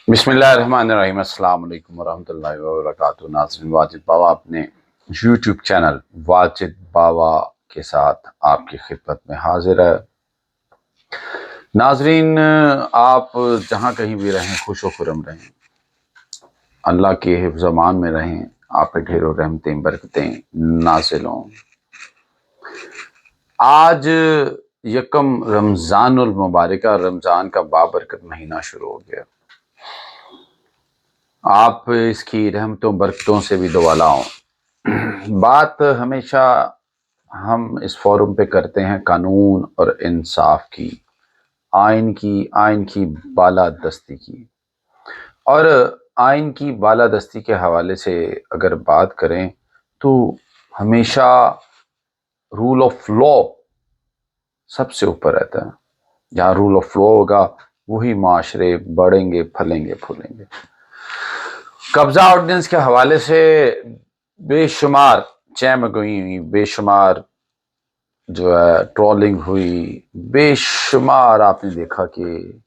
बिस्मिल्लाहिर्रहमानिर्रहीम। अस्सलाम वालेकुम वरहमतुल्लाहि वबरकातुहू। नाज़रीन, वाजिद बावा अपने यूट्यूब चैनल वाजिद बावा के साथ आपकी खिदमत में हाजिर है। नाज़रीन, आप जहाँ कहीं भी रहें खुश व खुर्रम रहें, अल्लाह के हिफ्ज़ अमान में रहें, आप पे ढेरों रहमतें बरकतें नाज़िल हों। आज यकम रमज़ानुल मुबारक, रमज़ान का बाबरकत महीना शुरू हो गया। आप इसकी रहमतों बरकतों से भी दुआला हों। बात हमेशा हम इस फोरम पे करते हैं कानून और इंसाफ की, आइन की बालादस्ती की। और आइन की बालादस्ती के हवाले से अगर बात करें तो हमेशा रूल ऑफ लॉ सबसे ऊपर रहता है। जहाँ रूल ऑफ लॉ होगा वही माशरे बढ़ेंगे, फलेंगे, फूलेंगे। कब्जा ऑर्डिनेंस के हवाले से बेशुमार चहमगोई हुई, बेशुमार जो है ट्रोलिंग हुई, बेशुमार आपने देखा कि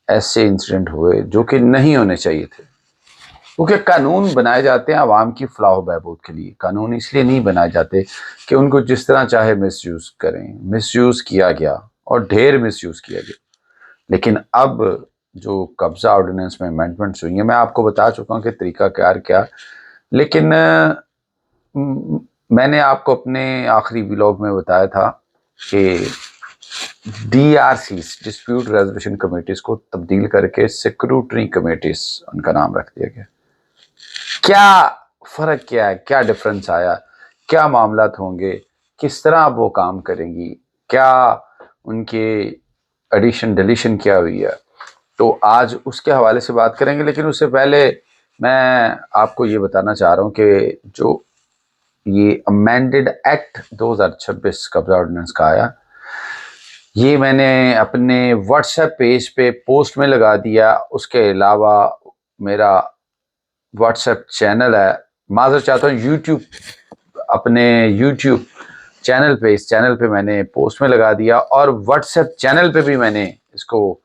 ऐसे इंसिडेंट हुए जो कि नहीं होने चाहिए थे। क्योंकि कानून बनाए जाते हैं आवाम की फलाह बहबूद के लिए। कानून इसलिए नहीं बनाए जाते कि उनको जिस तरह चाहे मिसयूज करें। मिसयूज किया गया और ढेर मिसयूज किया गया। लेकिन अब जो कब्जा ऑर्डिनेंस में अमेंडमेंट्स हुई हैं, मैं आपको बता चुका हूँ कि तरीका कार क्या, लेकिन मैंने आपको अपने आखिरी व्लॉग में बताया था कि DRCs डिस्प्यूट रेजोल्यूशन कमेटीज को तब्दील करके सिक्योरिटी कमेटीज उनका नाम रख दिया गया। क्या फर्क क्या है, क्या डिफरेंस आया, क्या मामलात होंगे, किस तरह वो काम करेंगी, क्या उनके एडिशन डिलीशन क्या हुई है, तो आज उसके हवाले से बात करेंगे। लेकिन उससे पहले मैं आपको ये बताना चाह रहा हूँ कि जो ये अमेंडेड एक्ट 2026 कब्जा ऑर्डिनेंस का आया, ये मैंने अपने व्हाट्सएप पेज पे पोस्ट में लगा दिया। उसके अलावा मेरा व्हाट्सएप चैनल है, माजर चाहता हूँ यूट्यूब, अपने यूट्यूब चैनल पे, इस चैनल पे मैंने पोस्ट में लगा दिया और व्हाट्सएप चैनल पे भी मैंने इसको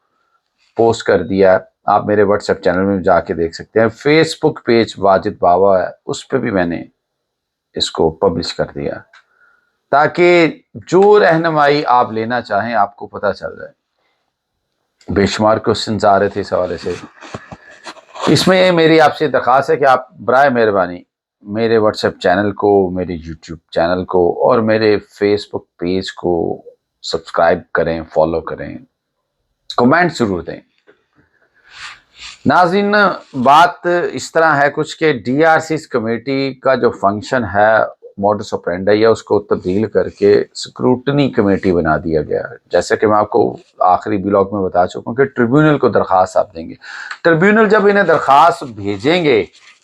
पोस्ट कर दिया। आप मेरे व्हाट्सएप चैनल में जाके देख सकते हैं। फेसबुक पेज वाजिद बावा है, उस पर भी मैंने इसको पब्लिश कर दिया ताकि जो रहनुमाई आप लेना चाहें आपको पता चल जाए। बेशुमार क्वेश्चन आ रहे थे इस हवाले से। इसमें मेरी आपसे दरख्वास्त है कि आप बराए मेहरबानी मेरे व्हाट्सएप चैनल को, मेरे यूट्यूब चैनल को और मेरे फेसबुक पेज को सब्सक्राइब करें, फॉलो करें, कमेंट जरूर दें। नाज़रीन, बात इस तरह है कुछ कि DRCs कमेटी का जो फंक्शन है, मॉडस ऑपरेंडी है, उसको तब्दील करके स्क्रूटनी कमेटी बना दिया गया। जैसे कि मैं आपको आखिरी ब्लॉग में बता चुका हूँ कि ट्रिब्यूनल को दरख्वास्त आप देंगे। ट्रिब्यूनल जब इन्हें दरख्वास्त भेजेंगे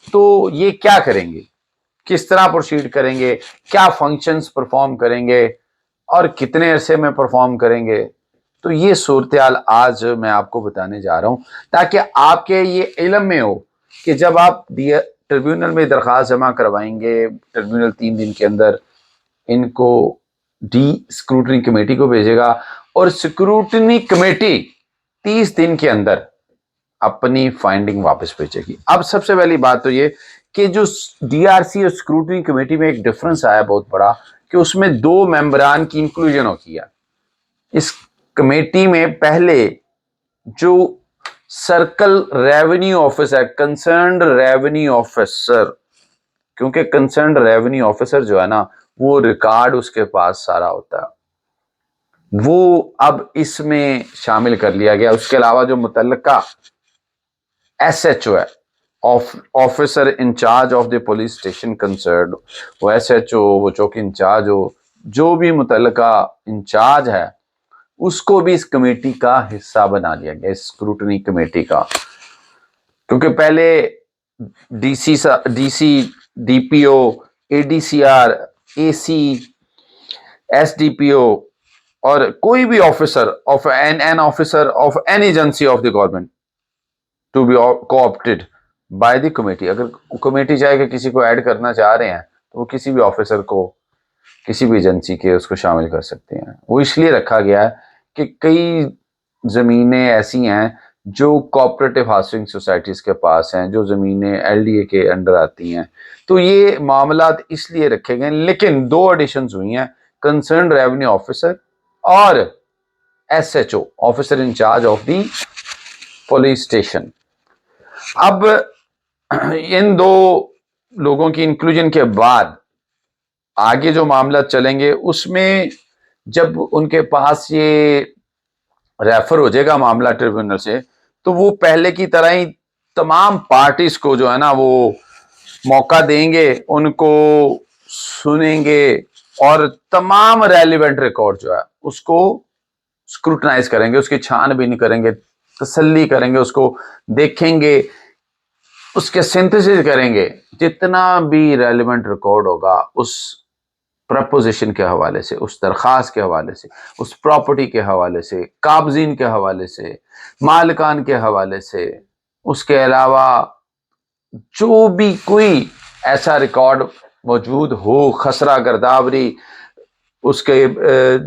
तो ये क्या करेंगे, किस तरह प्रोसीड करेंगे, क्या फंक्शंस परफॉर्म करेंगे और कितने अरसे में परफॉर्म करेंगे, तो ये सूरत-ए-हाल आज मैं आपको बताने जा रहा हूं ताकि आपके ये इल्म में हो कि जब आप ट्रिब्यूनल में दरख्वास्त जमा करवाएंगे, ट्रिब्यूनल 3 दिन के अंदर इनको स्क्रूटनी कमेटी को भेजेगा और स्क्रूटनी कमेटी 30 दिन के अंदर अपनी फाइंडिंग वापस भेजेगी। अब सबसे पहली बात तो ये कि जो DRC और स्क्रूटनी कमेटी में एक डिफरेंस आया बहुत बड़ा कि उसमें 2 मेंबरान की इंक्लूजन हो किया। इस कमेटी में पहले जो सर्कल रेवेन्यू ऑफिसर है, कंसर्न्ड रेवेन्यू ऑफिसर, क्योंकि कंसर्न्ड रेवेन्यू ऑफिसर जो है ना, वो रिकॉर्ड उसके पास सारा होता है, वो अब इसमें शामिल कर लिया गया। उसके अलावा जो मुतल्लिका SHO है, officer in charge of the police station concerned, वो SHO, वो चौकी इंचार्ज हो, जो भी मुतल्लिका इंचार्ज है, उसको भी इस कमेटी का हिस्सा बना लिया गया, इस स्क्रूटनी कमेटी का। क्योंकि पहले DC, DPO, ADCR, AC, SDPO और कोई भी officer of an officer of an agency of the government to be coopted by the committee. अगर कमेटी चाहे कि किसी को ऐड करना चाह रहे हैं तो वो किसी भी ऑफिसर को, किसी भी एजेंसी के, उसको शामिल कर सकते हैं। वो इसलिए रखा गया है कि कई ज़मीनें ऐसी हैं जो कोऑपरेटिव हाउसिंग सोसाइटीज़ के पास हैं, जो ज़मीनें एलडीए के अंडर आती हैं, तो ये मामलात इसलिए रखे गए। लेकिन 2 एडिशंस हुई हैं, कंसर्न रेवेन्यू ऑफिसर और SHO, officer in charge of the police station. अब इन 2 लोगों की इंक्लूजन के बाद आगे जो मामला चलेंगे उसमें जब उनके पास ये रेफर हो जाएगा मामला ट्रिब्यूनल से, तो वो पहले की तरह ही तमाम पार्टीज को जो है ना वो मौका देंगे, उनको सुनेंगे और तमाम रेलिवेंट रिकॉर्ड जो है उसको स्क्रूटनाइज करेंगे, उसकी छानबीन करेंगे, तसल्ली करेंगे, उसको देखेंगे, उसके सिंथेसिस करेंगे। जितना भी रेलिवेंट रिकॉर्ड होगा उस प्रपोजिशन के हवाले से, उस दरख्वास्त के हवाले से, उस प्रॉपर्टी के हवाले से, काबजीन के हवाले से, मालिकान के हवाले से, उसके अलावा जो भी कोई ऐसा रिकॉर्ड मौजूद हो, खसरा गर्दावरी, उसके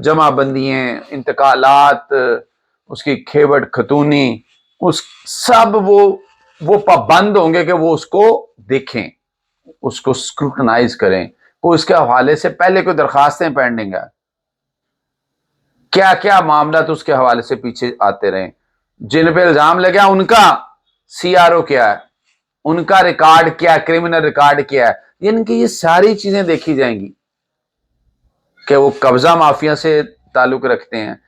जमाबंदियाँ, इंतकालात, उसकी खेवट खतूनी, उस सब वो पाबंद होंगे कि वो उसको देखें, उसको स्क्रूटनाइज करें। को इसके हवाले से पहले कोई दरखास्तें पेंडिंग है, क्या क्या मामला तो उसके हवाले से पीछे आते रहे, जिन पे इल्जाम लगे उनका सीआरओ क्या है, उनका रिकॉर्ड क्या है, क्रिमिनल रिकॉर्ड क्या है, इनकी ये सारी चीजें देखी जाएंगी कि वो कब्जा माफिया से ताल्लुक रखते हैं।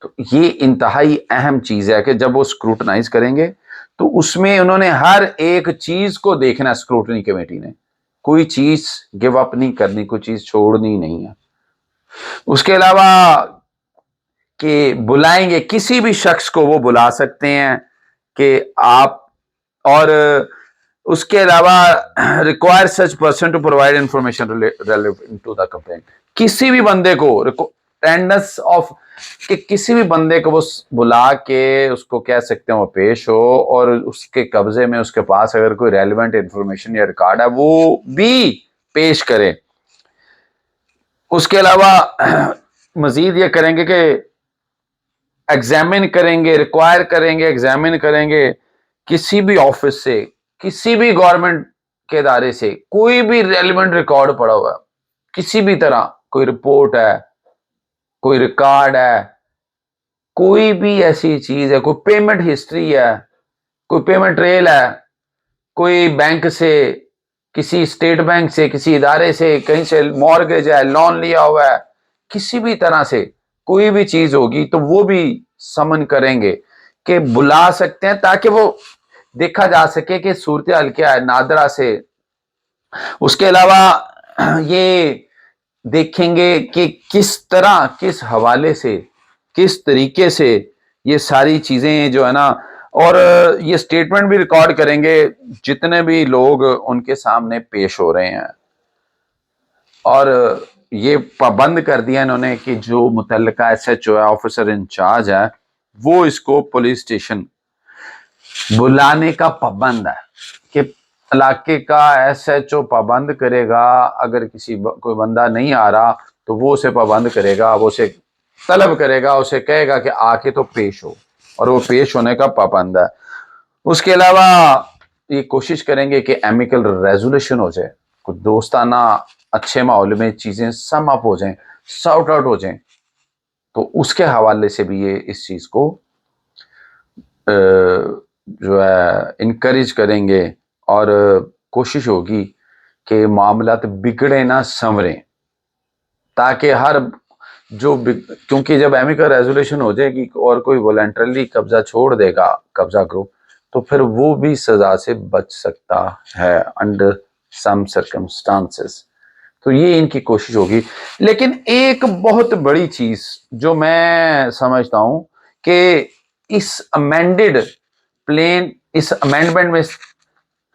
तो ये इंतहाई अहम चीज है कि जब वो स्क्रूटनाइज करेंगे तो उसमें उन्होंने हर एक चीज को देखना, स्क्रूटनी कमेटी ने कोई चीज गिव अप नहीं करनी, कोई चीज छोड़नी नहीं है। उसके अलावा कि बुलाएंगे किसी भी शख्स को, वो बुला सकते हैं कि आप, और उसके अलावा require such person to provide information relevant to the complaint. किसी भी बंदे को टेंडर्स ऑफ कि किसी भी बंदे को वो बुला के उसको कह सकते हैं वो पेश हो, और उसके कब्जे में उसके पास अगर कोई रेलिवेंट इंफॉर्मेशन या रिकॉर्ड है वो भी पेश करे। उसके अलावा मजीद ये करेंगे कि एग्जामिन करेंगे, रिक्वायर करेंगे, एग्जामिन करेंगे किसी भी ऑफिस से, किसी भी गवर्नमेंट के इदारे से कोई भी रेलिवेंट रिकॉर्ड पड़ा हुआ, किसी भी तरह कोई रिपोर्ट है, कोई रिकॉर्ड है, कोई भी ऐसी चीज है, कोई पेमेंट हिस्ट्री है, कोई पेमेंट ट्रेल है, कोई बैंक से, किसी स्टेट बैंक से, किसी इदारे से, कहीं से मॉर्गेज है, लोन लिया हुआ है, किसी भी तरह से कोई भी चीज होगी तो वो भी समन करेंगे कि बुला सकते हैं, ताकि वो देखा जा सके कि सूरत हाल क्या है नादरा से। उसके अलावा ये देखेंगे कि किस तरह, किस हवाले से, किस तरीके से ये सारी चीजें जो है ना, और ये स्टेटमेंट भी रिकॉर्ड करेंगे जितने भी लोग उनके सामने पेश हो रहे हैं। और ये पाबंद कर दिया इन्होंने कि जो मुतल्लिका एसएचओ है, ऑफिसर इंचार्ज है, वो इसको पुलिस स्टेशन बुलाने का पाबंद है कि इलाके का एसएचओ पाबंद करेगा। अगर कोई बंदा नहीं आ रहा तो वो उसे पाबंद करेगा, वो उसे तलब करेगा, उसे कहेगा कि आके तो पेश हो, और वो पेश होने का पाबंद है। उसके अलावा ये कोशिश करेंगे कि एमिकल रेजोल्यूशन हो जाए, कुछ दोस्ताना अच्छे माहौल में चीजें सम अप हो जाएं, सॉर्ट आउट हो जाएं, तो उसके हवाले से भी ये इस चीज को जो है इनकरेज करेंगे, और कोशिश होगी कि मामलात बिगड़े ना संवरें, ताकि हर जो क्योंकि जब एमिकल रेजोल्यूशन हो जाएगी और कोई वॉलंटरली कब्जा छोड़ देगा कब्जा ग्रुप, तो फिर वो भी सजा से बच सकता है अंडर सम सर्कमस्टांसेस। तो ये इनकी कोशिश होगी। लेकिन एक बहुत बड़ी चीज जो मैं समझता हूं कि इस अमेंडेड प्लेन, इस अमेंडमेंट में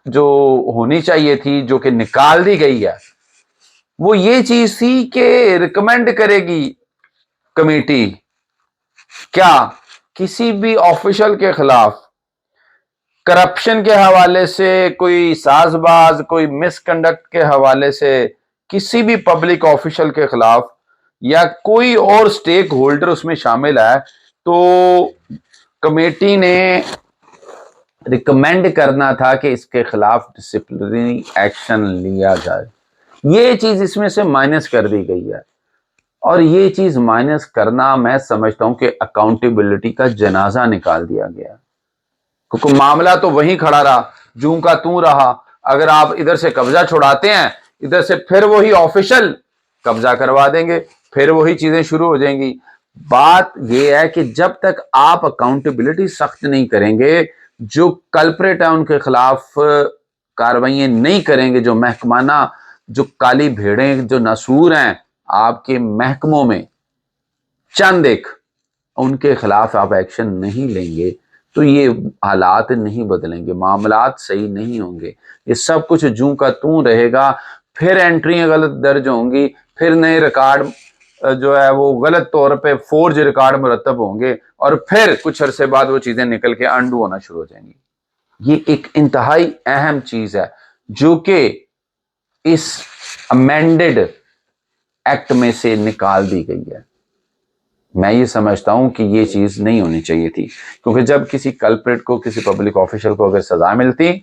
जो होनी चाहिए थी, जो कि निकाल दी गई है, वो ये चीज थी कि रिकमेंड करेगी कमेटी क्या किसी भी ऑफिशियल के खिलाफ करप्शन के हवाले से, कोई साजबाज, कोई मिसकंडक्ट के हवाले से, किसी भी पब्लिक ऑफिशियल के खिलाफ, या कोई और स्टेक होल्डर उसमें शामिल है, तो कमेटी ने ریکمینڈ کرنا تھا کہ اس کے خلاف ڈسپلنری ایکشن لیا جائے. یہ چیز اس میں سے مائنس کر دی گئی ہے، اور یہ چیز مائنس کرنا میں سمجھتا ہوں کہ اکاؤنٹیبلٹی کا جنازہ نکال دیا گیا، کیونکہ معاملہ تو وہیں کھڑا رہا، جوں کا توں رہا. اگر آپ ادھر سے قبضہ چھڑاتے ہیں، ادھر سے پھر وہی آفیشل قبضہ کروا دیں گے، پھر وہی چیزیں شروع ہو جائیں گی. بات یہ ہے کہ جب تک آپ اکاؤنٹیبلٹی سخت نہیں کریں گے، جو کلپریٹ ہے ان کے خلاف کاروائیاں نہیں کریں گے، جو محکمانہ، جو کالی بھیڑیں، جو ناسور ہیں آپ کے محکموں میں، چند ایک ان کے خلاف آپ ایکشن نہیں لیں گے، تو یہ حالات نہیں بدلیں گے، معاملات صحیح نہیں ہوں گے. یہ سب کچھ جوں کا توں رہے گا، پھر انٹریاں غلط درج ہوں گی، پھر نئے ریکارڈ جو ہے وہ غلط طور پہ فورج ریکارڈ مرتب ہوں گے، اور پھر کچھ عرصے بعد وہ چیزیں نکل کے انڈو ہونا شروع ہو جائیں گی. یہ ایک انتہائی اہم چیز ہے جو کہ اس امینڈڈ ایکٹ میں سے نکال دی گئی ہے. میں یہ سمجھتا ہوں کہ یہ چیز نہیں ہونی چاہیے تھی، کیونکہ جب کسی کلپریٹ کو، کسی پبلک آفیشل کو اگر سزا ملتی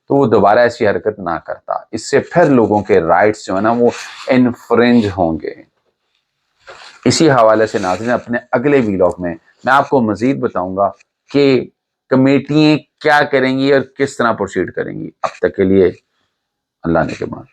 تو وہ دوبارہ ایسی حرکت نہ کرتا. اس سے پھر لوگوں کے رائٹس جو ہے نا وہ انفرنج ہوں گے. اسی حوالے سے ناظرین، اپنے اگلے ویلاگ میں آپ کو مزید بتاؤں گا کہ کمیٹیاں کیا کریں گی اور کس طرح پروسیڈ کریں گی. اب تک کے لیے اللہ نے کے مان.